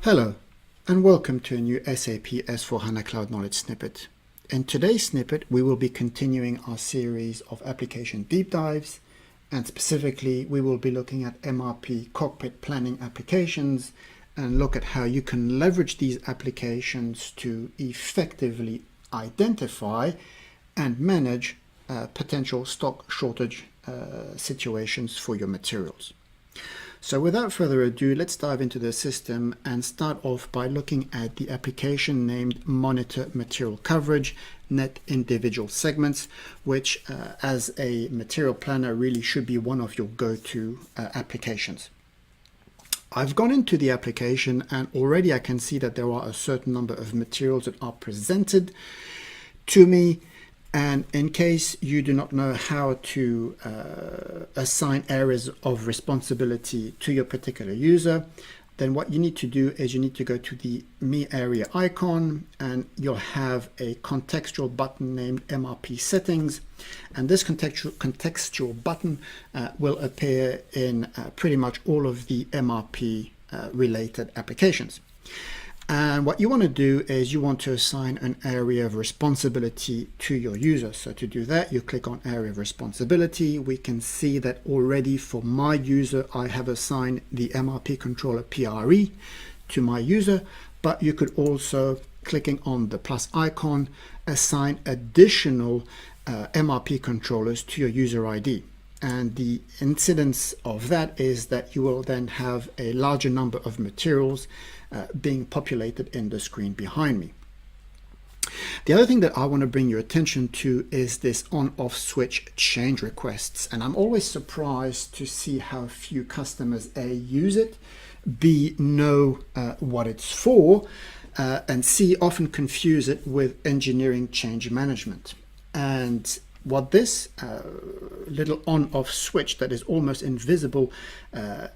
Hello, and welcome to a new SAP S4HANA Cloud Knowledge snippet. In today's snippet, we will be continuing our series of application deep dives, and specifically, we will be looking at MRP cockpit planning applications and look at how you can leverage these applications to effectively identify and manage potential stock shortage situations for your materials. So without further ado, let's dive into the system and start off by looking at the application named Monitor Material Coverage, Net Individual Segments, which as a material planner really should be one of your go-to applications. I've gone into the application and already I can see that there are a certain number of materials that are presented to me. And in case you do not know how to assign areas of responsibility to your particular user, then what you need to do is you need to go to the Me area icon and you'll have a contextual button named MRP Settings. And this contextual button will appear in pretty much all of the MRP related applications. And what you want to do is you want to assign an area of responsibility to your user. So to do that, you click on area of responsibility. We can see that already for my user, I have assigned the MRP controller PRE to my user, but you could also, clicking on the plus icon, assign additional MRP controllers to your user ID. And the incidence of that is that you will then have a larger number of materials being populated in the screen behind me. The other thing that I want to bring your attention to is this on-off switch change requests. And I'm always surprised to see how few customers A, use it, B, know what it's for, and C, often confuse it with engineering change management. And what this little on-off switch that is almost invisible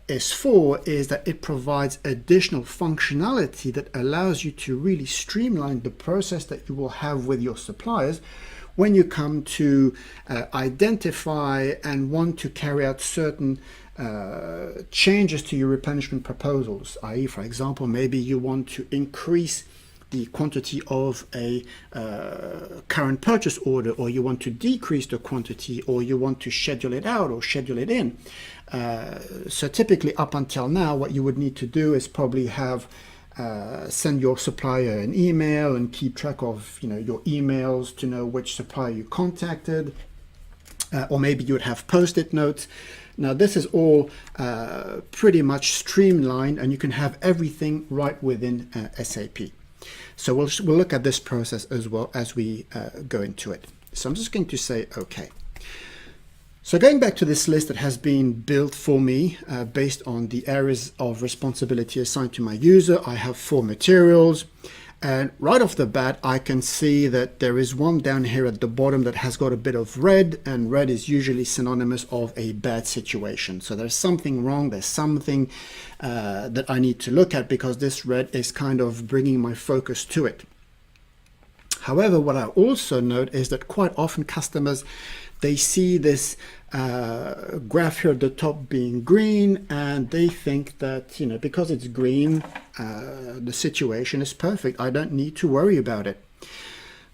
is for is that it provides additional functionality that allows you to really streamline the process that you will have with your suppliers when you come to identify and want to carry out certain changes to your replenishment proposals, i.e., for example, maybe you want to increase the quantity of a current purchase order, or you want to decrease the quantity, or you want to schedule it out or schedule it in. So typically up until now, what you would need to do is probably have send your supplier an email and keep track of your emails to know which supplier you contacted, or maybe you would have post-it notes. Now this is all pretty much streamlined, and you can have everything right within SAP. So we'll look at this process as well as we go into it. So I'm just going to say OK. So going back to this list that has been built for me based on the areas of responsibility assigned to my user, I have 4 materials. And right off the bat, I can see that there is one down here at the bottom that has got a bit of red, and red is usually synonymous of a bad situation. So there's something wrong. There's something that I need to look at, because this red is kind of bringing my focus to it. However, what I also note is that quite often customers, they see this graph here at the top being green, and they think that, because it's green, the situation is perfect. I don't need to worry about it.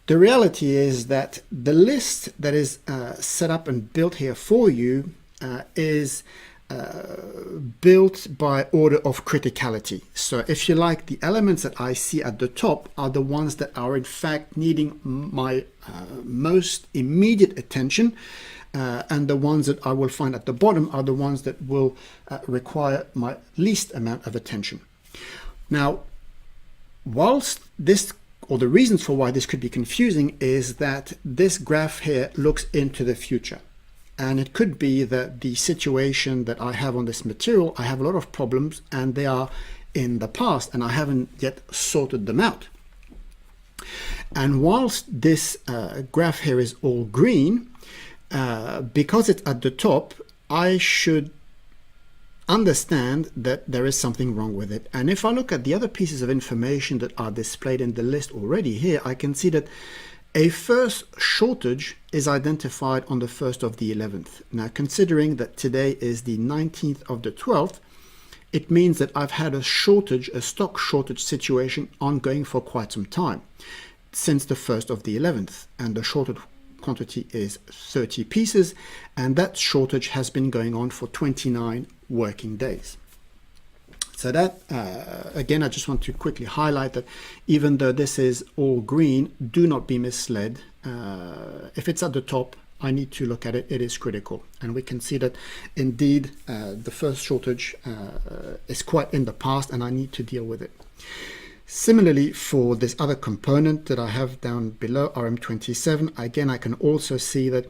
The reality is that the list that is set up and built here for you is built by order of criticality. So if you like, the elements that I see at the top are the ones that are in fact needing my most immediate attention, and the ones that I will find at the bottom are the ones that will require my least amount of attention. Now, whilst this, or the reasons for why this could be confusing, is that this graph here looks into the future. And it could be that the situation that I have on this material, I have a lot of problems and they are in the past and I haven't yet sorted them out. And whilst this graph here is all green, because it's at the top, I should understand that there is something wrong with it. And if I look at the other pieces of information that are displayed in the list already here, I can see that a first shortage is identified on the 1st of the 11th. Now, considering that today is the 19th of the 12th, it means that I've had a shortage, a stock shortage situation ongoing for quite some time, since the 1st of the 11th, and the shorted quantity is 30 pieces, and that shortage has been going on for 29 working days. So that, again, I just want to quickly highlight that even though this is all green, do not be misled. If it's at the top, I need to look at it. It is critical. And we can see that indeed the first shortage is quite in the past, and I need to deal with it. Similarly, for this other component that I have down below, RM27, again, I can also see that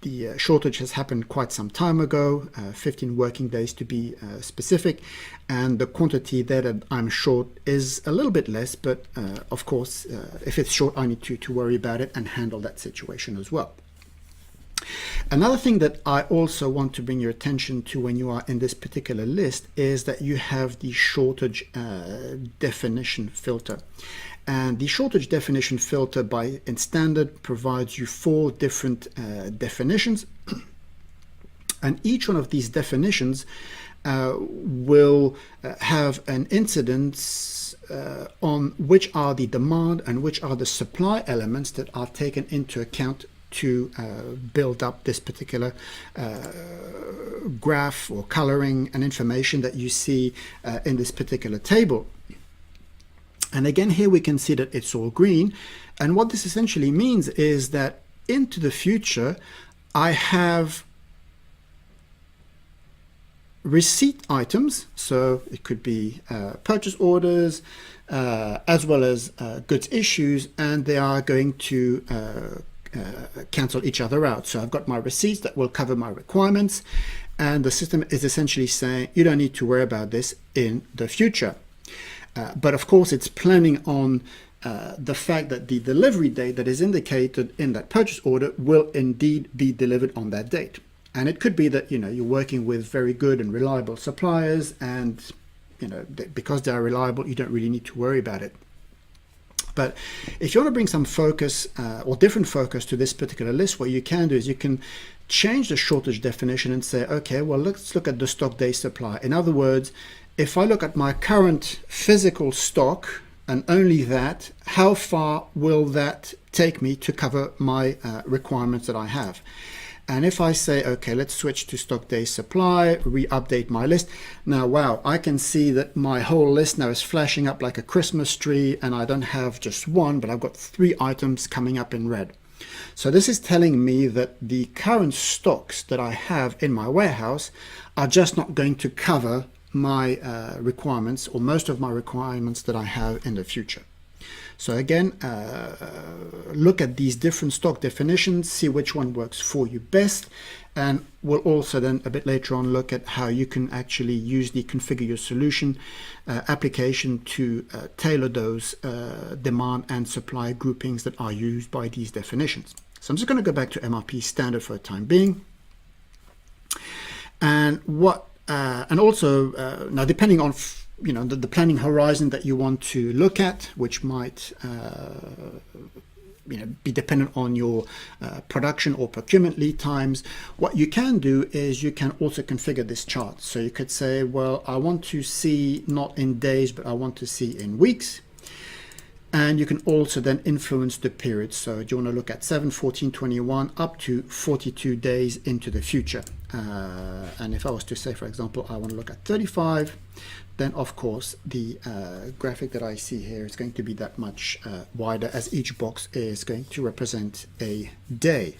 the shortage has happened quite some time ago, 15 working days to be specific, and the quantity there that I'm short is a little bit less, but of course, if it's short, I need to worry about it and handle that situation as well. Another thing that I also want to bring your attention to when you are in this particular list is that you have the shortage definition filter. And the shortage definition filter in standard provides you 4 different definitions. And each one of these definitions will have an incidence on which are the demand and which are the supply elements that are taken into account to build up this particular graph or coloring and information that you see in this particular table. And again, here we can see that it's all green. And what this essentially means is that into the future, I have receipt items. So it could be purchase orders, as well as goods issues, and they are going to cancel each other out. So I've got my receipts that will cover my requirements, and the system is essentially saying you don't need to worry about this in the future. But of course, it's planning on the fact that the delivery date that is indicated in that purchase order will indeed be delivered on that date. And it could be that you're working with very good and reliable suppliers, and because they are reliable, you don't really need to worry about it. But if you want to bring some focus or different focus to this particular list, what you can do is you can change the shortage definition and say, okay, well, let's look at the stock day supply. In other words, if I look at my current physical stock and only that, how far will that take me to cover my requirements that I have? And if I say, okay, let's switch to stock day supply, re-update my list. Now, wow, I can see that my whole list now is flashing up like a Christmas tree, and I don't have just one, but I've got 3 items coming up in red. So this is telling me that the current stocks that I have in my warehouse are just not going to cover my requirements, or most of my requirements that I have in the future. So again, look at these different stock definitions, see which one works for you best, and we'll also then a bit later on look at how you can actually use the configure your solution application to tailor those demand and supply groupings that are used by these definitions. So I'm just going to go back to MRP standard for the time being. And also now, depending on the planning horizon that you want to look at, which might be dependent on your production or procurement lead times, what you can do is you can also configure this chart. So you could say, well, I want to see not in days, but I want to see in weeks. And you can also then influence the period. So do you want to look at 7, 14, 21 up to 42 days into the future? And if I was to say, for example, I want to look at 35, then of course the graphic that I see here is going to be that much wider, as each box is going to represent a day.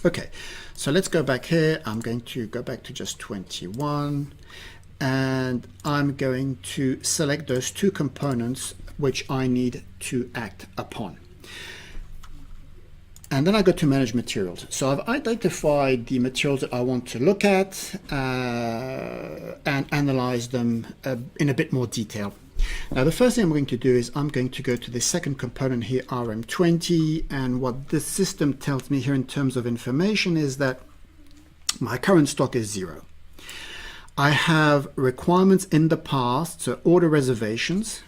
Okay, so let's go back here. I'm going to go back to just 21, and I'm going to select those 2 components which I need to act upon. And then I go to manage materials. So I've identified the materials that I want to look at and analyze them in a bit more detail. Now, the first thing I'm going to do is I'm going to go to the second component here, RM20. And what this system tells me here in terms of information is that my current stock is 0. I have requirements in the past, so order reservations.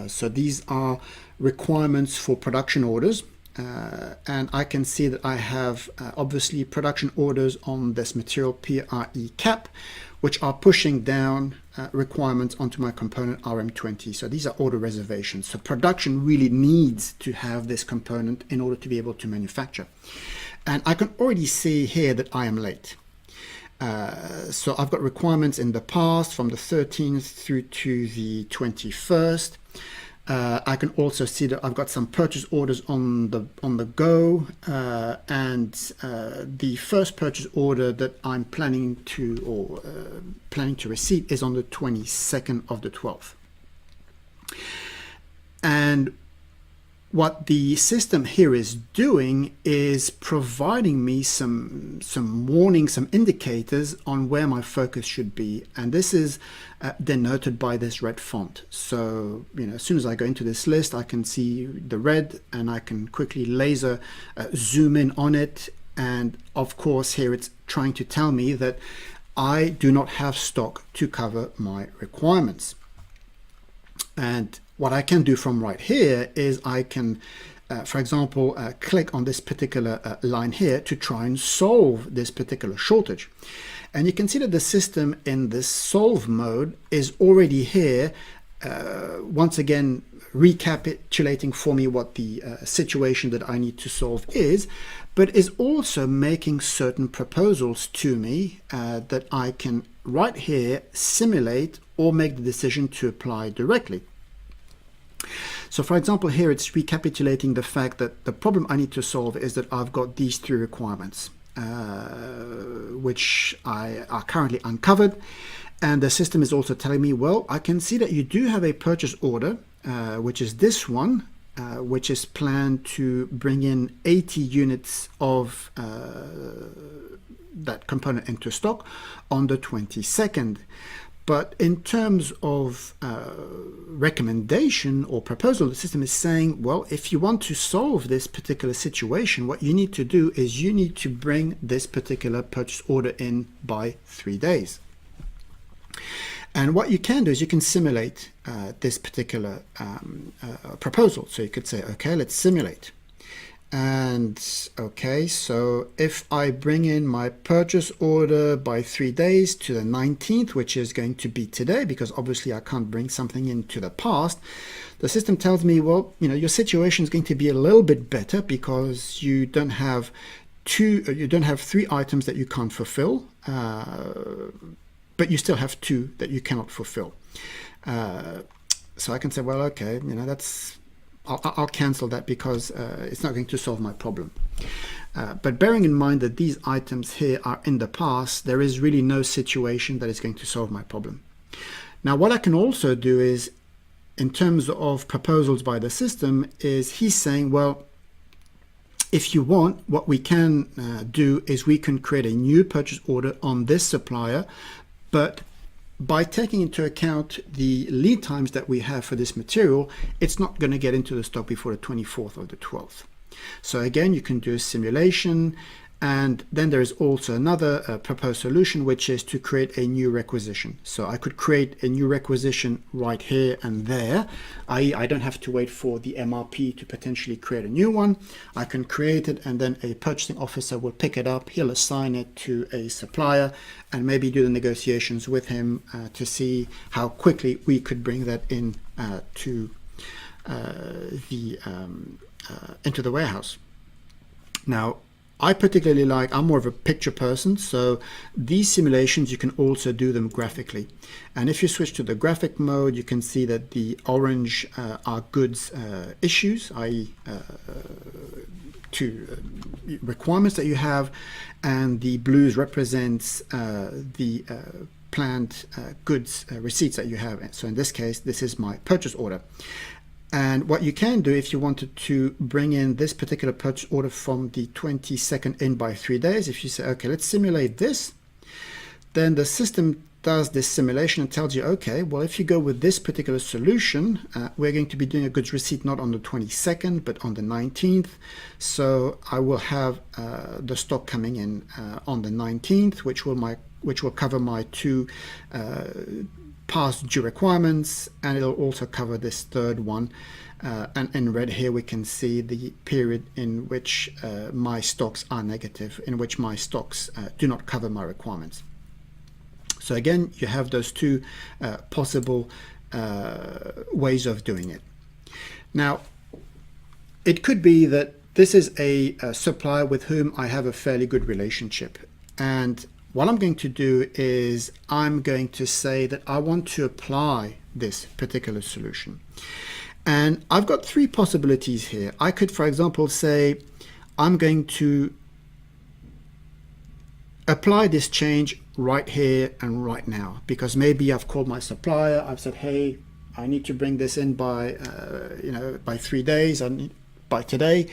So these are requirements for production orders. And I can see that I have obviously production orders on this material PRE cap, which are pushing down requirements onto my component RM20. So these are order reservations. So production really needs to have this component in order to be able to manufacture. And I can already see here that I am late. So I've got requirements in the past from the 13th through to the 21st. I can also see that I've got some purchase orders on the go, and the first purchase order that I'm planning to receive is on the 22nd of the 12th. And what the system here is doing is providing me some warnings, some indicators on where my focus should be, and this is denoted by this red font. So, as soon as I go into this list, I can see the red, and I can quickly laser zoom in on it. And of course, here it's trying to tell me that I do not have stock to cover my requirements. And what I can do from right here is I can, for example, click on this particular line here to try and solve this particular shortage. And you can see that the system in this solve mode is already here, once again, recapitulating for me what the situation that I need to solve is, but is also making certain proposals to me that I can right here simulate or make the decision to apply directly. So for example, here it's recapitulating the fact that the problem I need to solve is that I've got these three requirements, which are currently uncovered. And the system is also telling me, well, I can see that you do have a purchase order, which is this one, which is planned to bring in 80 units of that component into stock on the 22nd. But in terms of recommendation or proposal, the system is saying, well, if you want to solve this particular situation, what you need to do is you need to bring this particular purchase order in by 3 days. And what you can do is you can simulate this particular proposal. So you could say, okay, let's simulate. And okay, so if I bring in my purchase order by 3 days to the 19th, which is going to be today, because obviously I can't bring something into the past, the system tells me, well, your situation is going to be a little bit better because you don't have three items that you can't fulfill, but you still have two that you cannot fulfill. So I can say, well, okay, I'll cancel that because it's not going to solve my problem. But bearing in mind that these items here are in the past, there is really no situation that is going to solve my problem. Now, what I can also do is, in terms of proposals by the system, is he's saying, well, if you want, what we can do is we can create a new purchase order on this supplier, but by taking into account the lead times that we have for this material, it's not going to get into the stock before the 24th or the 12th. So again, you can do a simulation, and then there is also another proposed solution, which is to create a new requisition. So I could create a new requisition right here and there. I don't have to wait for the MRP to potentially create a new one. I can create it, and then a purchasing officer will pick it up. He'll assign it to a supplier and maybe do the negotiations with him to see how quickly we could bring that in into the warehouse. Now, I'm more of a picture person, so these simulations, you can also do them graphically. And if you switch to the graphic mode, you can see that the orange are goods issues, i.e. Requirements that you have, and the blues represents the planned goods receipts that you have. So in this case, this is my purchase order. And what you can do if you wanted to bring in this particular purchase order from the 22nd in by 3 days, if you say, okay, let's simulate this, then the system does this simulation and tells you, okay, well, if you go with this particular solution, we're going to be doing a goods receipt not on the 22nd, but on the 19th. So I will have the stock coming in on the 19th, which will cover my two past due requirements, and it'll also cover this third one. And in red here we can see the period in which my stocks are negative, in which my stocks do not cover my requirements. So again, you have those two possible ways of doing it. Now, it could be that this is a supplier with whom I have a fairly good relationship. And what I'm going to do is I'm going to say that I want to apply this particular solution. And I've got three possibilities here. I could, for example, say I'm going to apply this change right here and right now, because maybe I've called my supplier, I've said, hey, I need to bring this in by by 3 days, by today,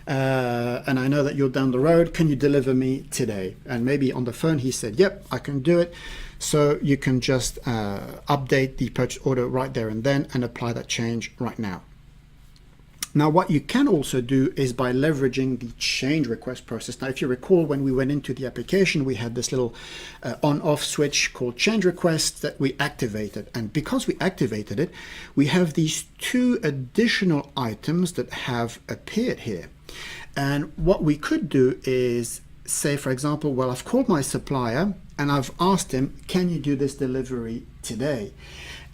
and I know that you're down the road, can you deliver me today? And maybe on the phone he said, yep, I can do it. So you can just update the purchase order right there and then and apply that change right now. Now, what you can also do is by leveraging the change request process. Now, if you recall, when we went into the application, we had this little on-off switch called change request that we activated. And because we activated it, we have these two additional items that have appeared here. And what we could do is say, for example, well, I've called my supplier and I've asked him, can you do this delivery today?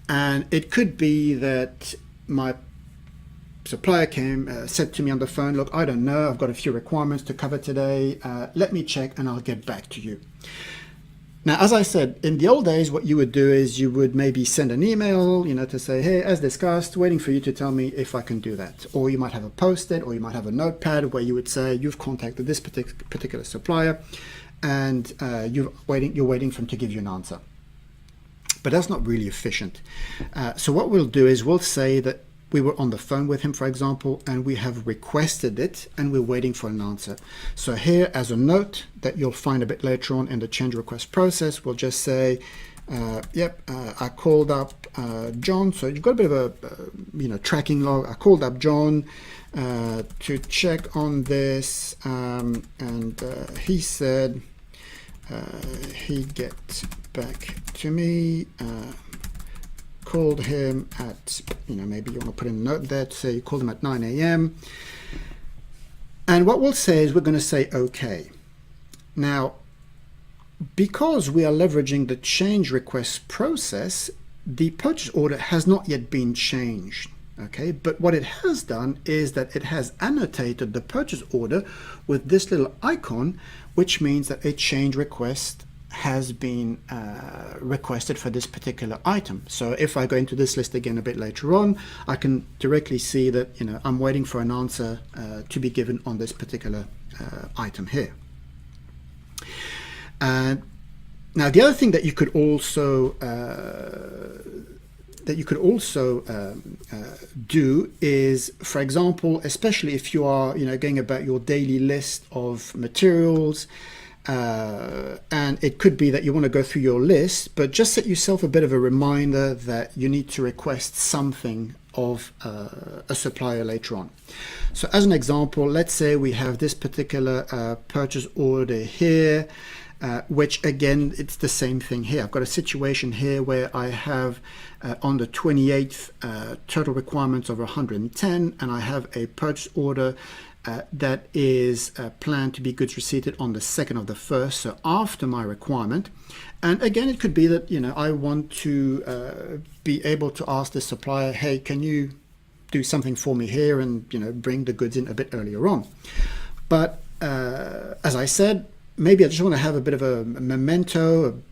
And it could be that my supplier came, said to me on the phone, look, I don't know, I've got a few requirements to cover today. Let me check and I'll get back to you. Now, as I said, in the old days, what you would do is you would maybe send an email, to say, hey, as discussed, waiting for you to tell me if I can do that. Or you might have a post-it, or you might have a notepad where you would say, you've contacted this particular supplier and you're waiting for him to give you an answer. But that's not really efficient. So what we'll do is we'll say that we were on the phone with him, for example, and we have requested it and we're waiting for an answer. So here, as a note that you'll find a bit later on in the change request process, we'll just say, I called up John. So you've got a bit of a tracking log. I called up John to check on this, and he said he'd get back to me. Called him at, maybe you want to put in a note there to say you called him at 9 a.m. And what we'll say is we're going to say okay. Now, because we are leveraging the change request process, the purchase order has not yet been changed. Okay, but what it has done is that it has annotated the purchase order with this little icon, which means that a change request has been requested for this particular item. So if I go into this list again a bit later on, I can directly see that I'm waiting for an answer to be given on this particular item here. Now, the other thing that you could also do is, for example, especially if you are going about your daily list of materials. And it could be that you want to go through your list, but just set yourself a bit of a reminder that you need to request something of a supplier later on. So as an example, let's say we have this particular purchase order here, which again, it's the same thing here. I've got a situation here where I have on the 28th total requirements of 110, and I have a purchase order that is planned to be goods receipted on the 2nd of the 1st, so after my requirement. And again, it could be that I want to be able to ask the supplier, hey, can you do something for me here and bring the goods in a bit earlier on. But as I said, maybe I just want to have a bit of a memento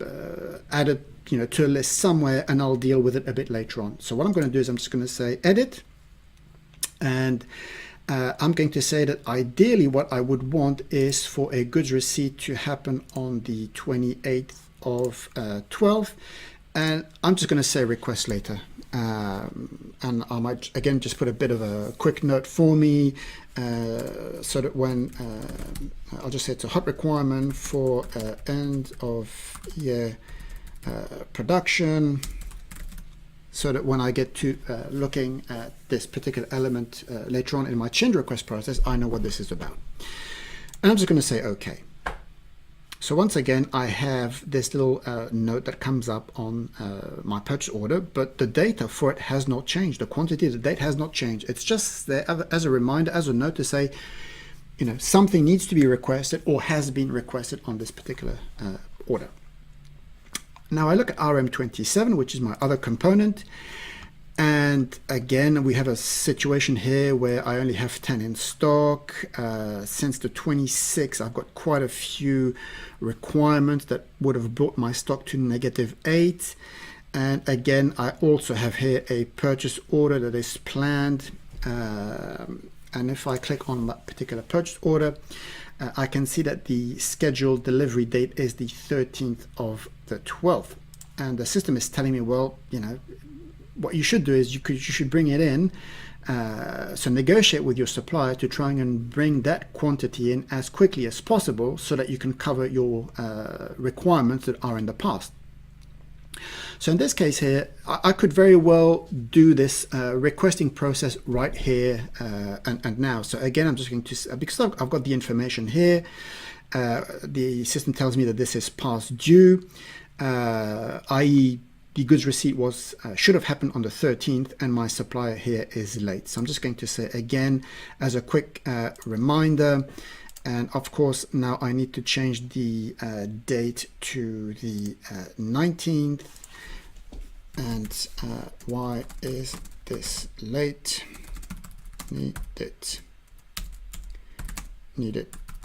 added to a list somewhere, and I'll deal with it a bit later on. So what I'm going to do is I'm just going to say edit, and I'm going to say that ideally what I would want is for a goods receipt to happen on the 28th of 12th, and I'm just going to say request later. And I might again just put a bit of a quick note for me so that when I'll just say it's a hot requirement for end of year production, so that when I get to looking at this particular element later on in my change request process, I know what this is about. And I'm just going to say OK. So once again, I have this little note that comes up on my purchase order, but the data for it has not changed. The quantity, the date has not changed. It's just there as a reminder, as a note to say, something needs to be requested or has been requested on this particular order. Now I look at RM27, which is my other component. And again, we have a situation here where I only have 10 in stock. Since the 26th, I've got quite a few requirements that would have brought my stock to -8. And again, I also have here a purchase order that is planned. And if I click on that particular purchase order, I can see that the scheduled delivery date is the 13th of the 12th. And the system is telling me, well, you know, what you should do is you should bring it in. So negotiate with your supplier to try and bring that quantity in as quickly as possible so that you can cover your requirements that are in the past. So in this case here, I could very well do this requesting process right here and now. So again, I'm just going to, because I've got the information here, the system tells me that this is past due, i.e. the goods receipt was should have happened on the 13th, and my supplier here is late. So I'm just going to say again as a quick reminder, and of course now I need to change the date to the 19th. And why is this late? Need it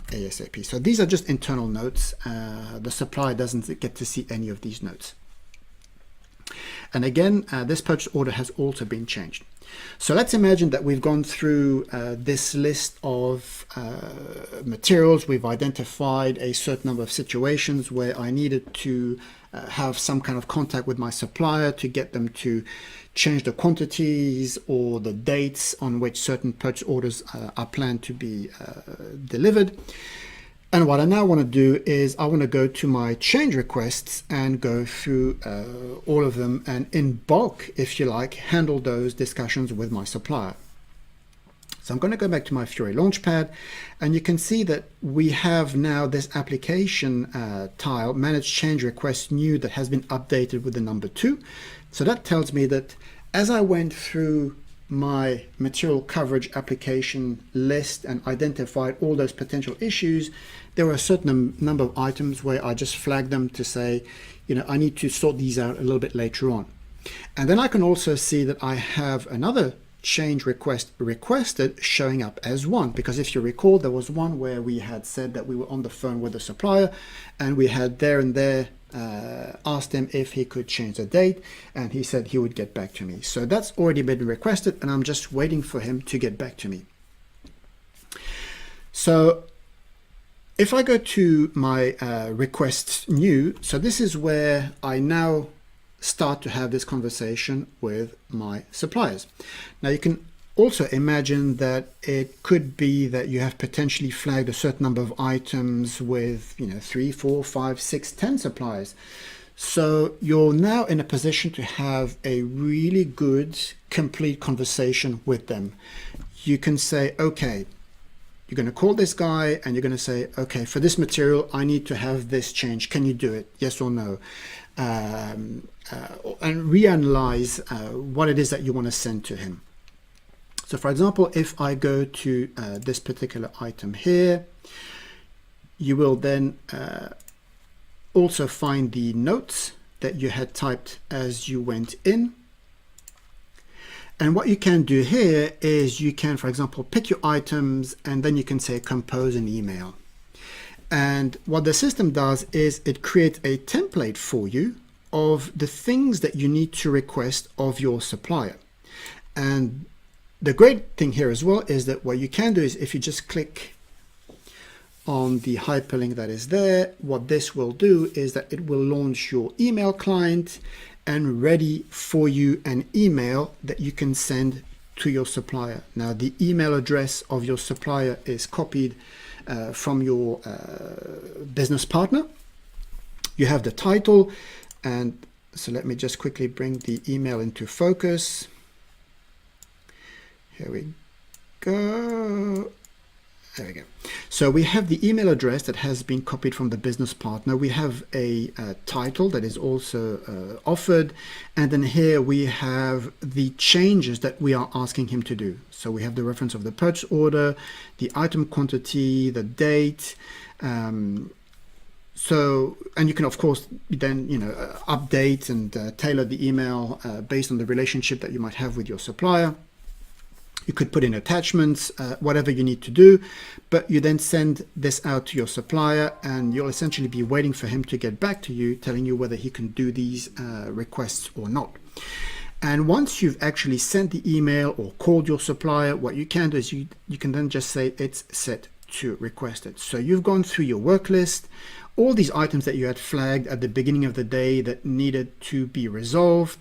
ASAP. So these are just internal notes. The supplier doesn't get to see any of these notes. And again, this purchase order has also been changed. So let's imagine that we've gone through this list of materials. We've identified a certain number of situations where I needed to have some kind of contact with my supplier to get them to change the quantities or the dates on which certain purchase orders are planned to be delivered. And what I now want to do is I want to go to my change requests and go through all of them and in bulk, if you like, handle those discussions with my supplier. So I'm going to go back to my Fiori Launchpad, and you can see that we have now this application tile, Manage Change Request New, that has been updated with the number 2. So that tells me that as I went through my material coverage application list and identified all those potential issues, there were a certain number of items where I just flagged them to say, you know, I need to sort these out a little bit later on. And then I can also see that I have another change request requested showing up as 1, because if you recall, there was one where we had said that we were on the phone with the supplier and we had there and there asked him if he could change the date, and he said he would get back to me. So that's already been requested, and I'm just waiting for him to get back to me. So if I go to my requests new, so this is where I now start to have this conversation with my suppliers. Now you can also imagine that it could be that you have potentially flagged a certain number of items with, you know, 3, 4, 5, 6, 10 suppliers. So you're now in a position to have a really good, complete conversation with them. You can say, okay, you're going to call this guy and you're going to say, okay, for this material, I need to have this change. Can you do it? Yes or no? And reanalyze what it is that you want to send to him. So for example, if I go to this particular item here, you will then also find the notes that you had typed as you went in. And what you can do here is you can, for example, pick your items and then you can say compose an email. And what the system does is it creates a template for you of the things that you need to request of your supplier. And the great thing here as well is that what you can do is if you just click on the hyperlink that is there, what this will do is that it will launch your email client and ready for you an email that you can send to your supplier. Now the email address of your supplier is copied from your business partner. You have the title, and so let me just quickly bring the email into focus. Here we go. There we go. So we have the email address that has been copied from the business partner. We have a title that is also offered. And then here we have the changes that we are asking him to do. So we have the reference of the purchase order, the item quantity, the date. So, and you can of course then, update and tailor the email based on the relationship that you might have with your supplier. You could put in attachments, whatever you need to do, but you then send this out to your supplier and you'll essentially be waiting for him to get back to you, telling you whether he can do these requests or not. And once you've actually sent the email or called your supplier, what you can do is you can then just say it's set to requested. So you've gone through your work list, all these items that you had flagged at the beginning of the day that needed to be resolved.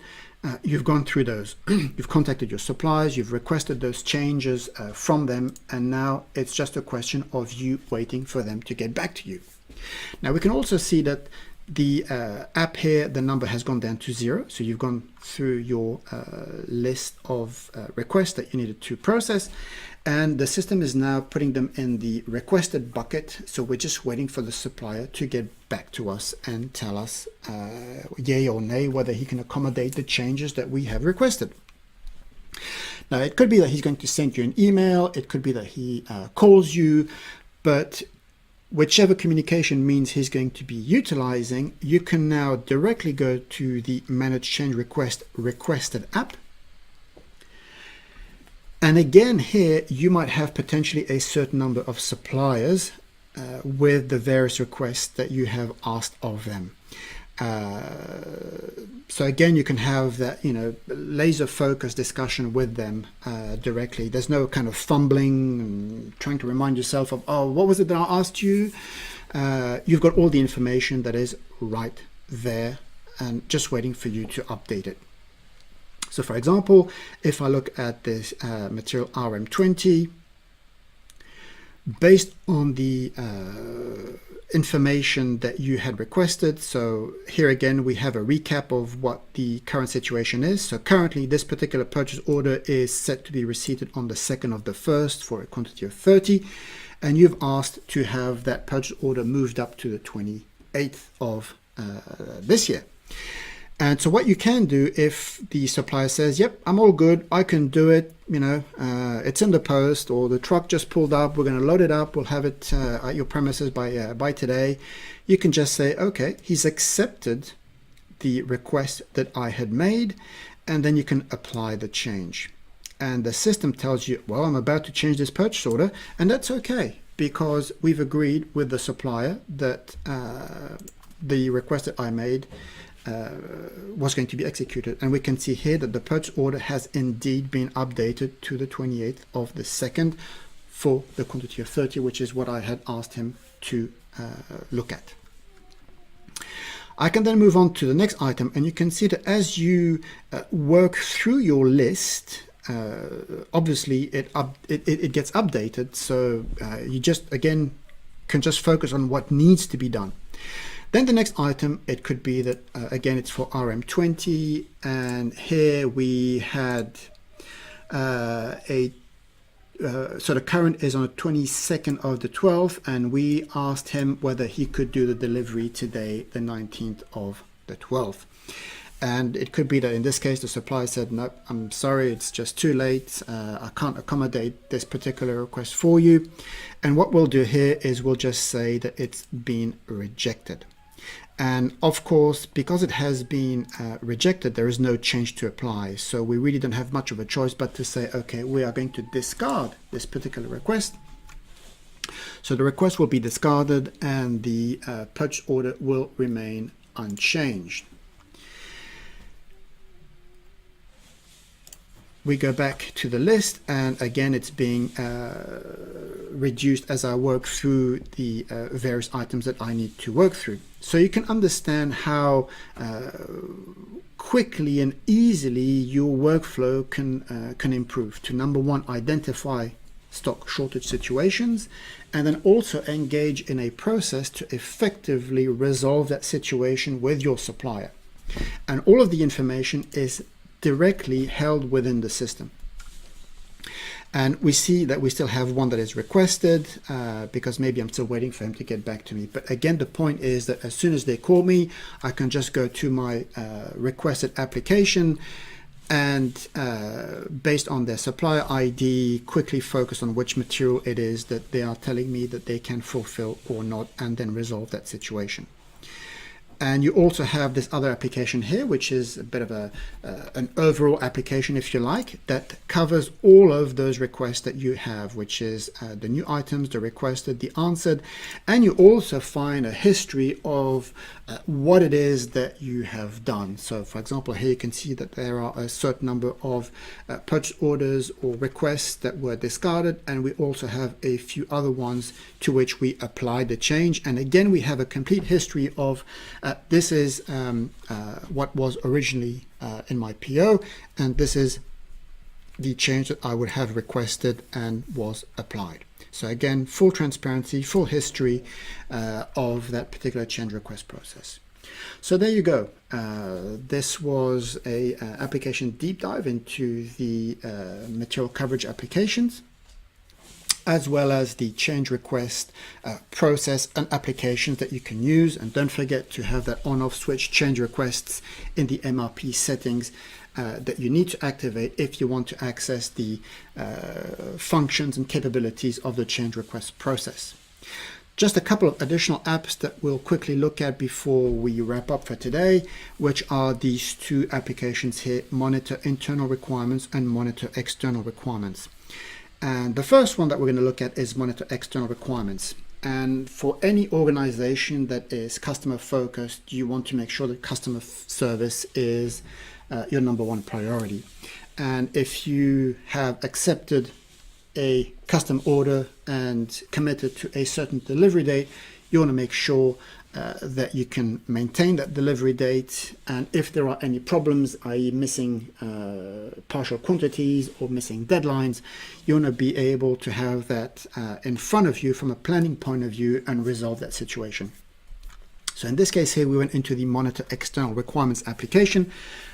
You've gone through those. You've contacted your suppliers, you've requested those changes from them, and now it's just a question of you waiting for them to get back to you. Now we can also see that the app here, the number has gone down to 0. So you've gone through your list of requests that you needed to process, and the system is now putting them in the requested bucket. So we're just waiting for the supplier to get back to us and tell us yay or nay whether he can accommodate the changes that we have requested. Now it could be that he's going to send you an email, it could be that he calls you, but whichever communication means he's going to be utilizing, you can now directly go to the Manage Change Request Requested app. And again, here you might have potentially a certain number of suppliers with the various requests that you have asked of them. So again, you can have that, laser focused discussion with them directly. There's no kind of fumbling and trying to remind yourself of, oh, what was it that I asked you? You've got all the information that is right there and just waiting for you to update it. So for example, if I look at this material RM20, based on the information that you had requested. So here again, we have a recap of what the current situation is. So currently this particular purchase order is set to be received on the 2nd of the 1st for a quantity of 30. And you've asked to have that purchase order moved up to the 28th of this year. And so what you can do if the supplier says, yep, I'm all good, I can do it, it's in the post, or the truck just pulled up, we're going to load it up, we'll have it at your premises by today, you can just say, okay, he's accepted the request that I had made, and then you can apply the change. And the system tells you, well, I'm about to change this purchase order, and that's okay, because we've agreed with the supplier that the request that I made was going to be executed. And we can see here that the purchase order has indeed been updated to the 28th of the 2nd for the quantity of 30, which is what I had asked him to look at. I can then move on to the next item, and you can see that as you work through your list, obviously it gets updated. So you just, again, can just focus on what needs to be done. Then the next item, it could be that, again, it's for RM20, and here we had so the current is on the 22nd of the 12th, and we asked him whether he could do the delivery today, the 19th of the 12th. And it could be that in this case, the supplier said, no, I'm sorry, it's just too late. I can't accommodate this particular request for you. And what we'll do here is we'll just say that it's been rejected. And of course, because it has been rejected, there is no change to apply. So we really don't have much of a choice but to say, okay, we are going to discard this particular request. So the request will be discarded and the purchase order will remain unchanged. We go back to the list, and again, it's being reduced as I work through the various items that I need to work through. So you can understand how quickly and easily your workflow can improve to, number one, identify stock shortage situations, and then also engage in a process to effectively resolve that situation with your supplier. And all of the information is directly held within the system. And we see that we still have one that is requested because maybe I'm still waiting for him to get back to me. But again, the point is that as soon as they call me, I can just go to my requested application, and based on their supplier ID, quickly focus on which material it is that they are telling me that they can fulfill or not, and then resolve that situation. And you also have this other application here, which is a bit of an overall application, if you like, that covers all of those requests that you have, which is the new items, the requested, the answered, and you also find a history of what it is that you have done. So, for example, here you can see that there are a certain number of purchase orders or requests that were discarded, and we also have a few other ones to which we applied the change. And again, we have a complete history of this is what was originally in my PO, and this is the change that I would have requested and was applied. So again, full transparency, full history of that particular change request process. So there you go. This was a application deep dive into the material coverage applications, as well as the change request process and applications that you can use. And don't forget to have that on-off switch change requests in the MRP settings that you need to activate if you want to access the functions and capabilities of the change request process. Just a couple of additional apps that we'll quickly look at before we wrap up for today, which are these two applications here: monitor internal requirements and monitor external requirements. And the first one that we're going to look at is monitor external requirements. And for any organization that is customer focused, you want to make sure that customer service is your number one priority. And if you have accepted a custom order and committed to a certain delivery date, you want to make sure that you can maintain that delivery date. And if there are any problems, i.e. missing partial quantities or missing deadlines, you want to be able to have that in front of you from a planning point of view and resolve that situation. So in this case here, we went into the monitor external requirements application,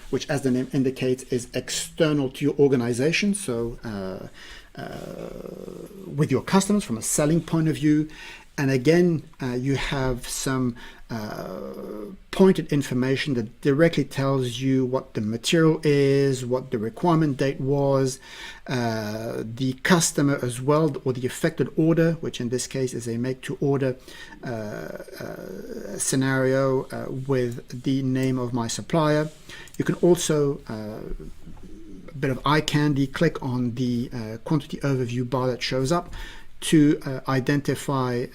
which, as the name indicates, is external to your organization. So with your customers from a selling point of view. And again, you have some pointed information that directly tells you what the material is, what the requirement date was, the customer as well, or the affected order, which in this case is a make to order scenario with the name of my supplier. You can also a bit of eye candy, click on the quantity overview bar that shows up to identify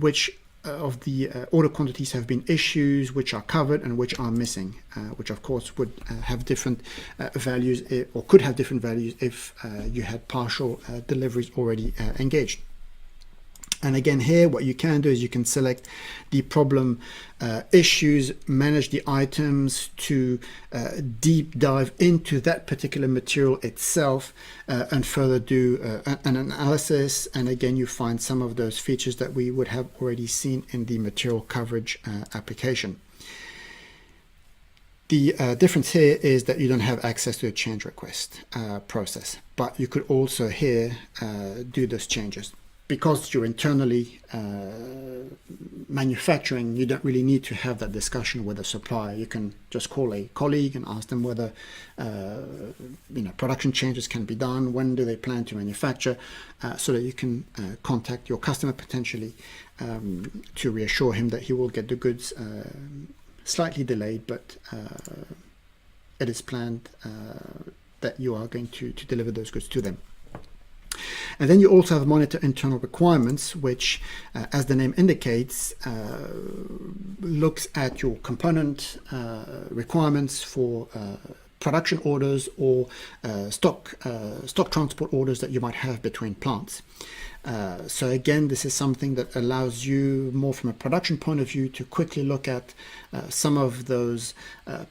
which of the order quantities have been issued, which are covered and which are missing, which of course would have different values or could have different values if you had partial deliveries already engaged. And again here, what you can do is you can select the problem issues, manage the items to deep dive into that particular material itself and further do an analysis. And again, you find some of those features that we would have already seen in the material coverage application. The difference here is that you don't have access to a change request process, but you could also here do those changes. Because you're internally manufacturing, you don't really need to have that discussion with a supplier. You can just call a colleague and ask them whether production changes can be done, when do they plan to manufacture, so that you can contact your customer potentially to reassure him that he will get the goods slightly delayed, but it is planned that you are going to deliver those goods to them. And then you also have monitor internal requirements, which, as the name indicates, looks at your component requirements for production orders or stock transport orders that you might have between plants. So again, this is something that allows you more from a production point of view to quickly look at some of those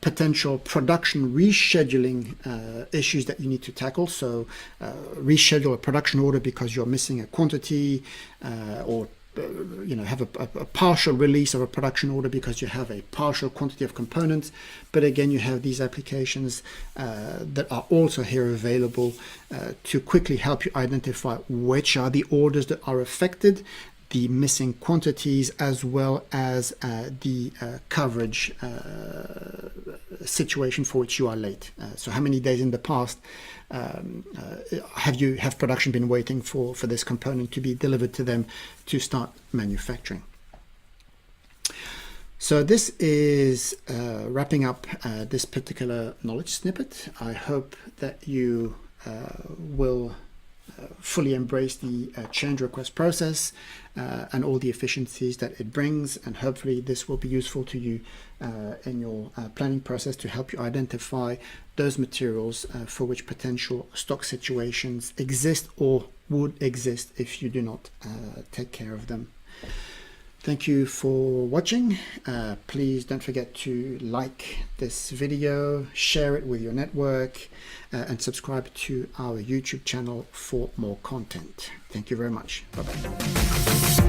potential production rescheduling issues that you need to tackle. So reschedule a production order because you're missing a quantity, or have a partial release of a production order because you have a partial quantity of components. But again, you have these applications that are also here available to quickly help you identify which are the orders that are affected, the missing quantities, as well as the coverage situation for which you are late. So how many days in the past have production been waiting for this component to be delivered to them to start manufacturing? So this is wrapping up this particular knowledge snippet. I hope that you will fully embrace the change request process and all the efficiencies that it brings, and hopefully this will be useful to you in your planning process to help you identify those materials for which potential stock situations exist or would exist if you do not take care of them. Thank you for watching. Please don't forget to like this video, share it with your network, and subscribe to our YouTube channel for more content. Thank you very much. Bye-bye.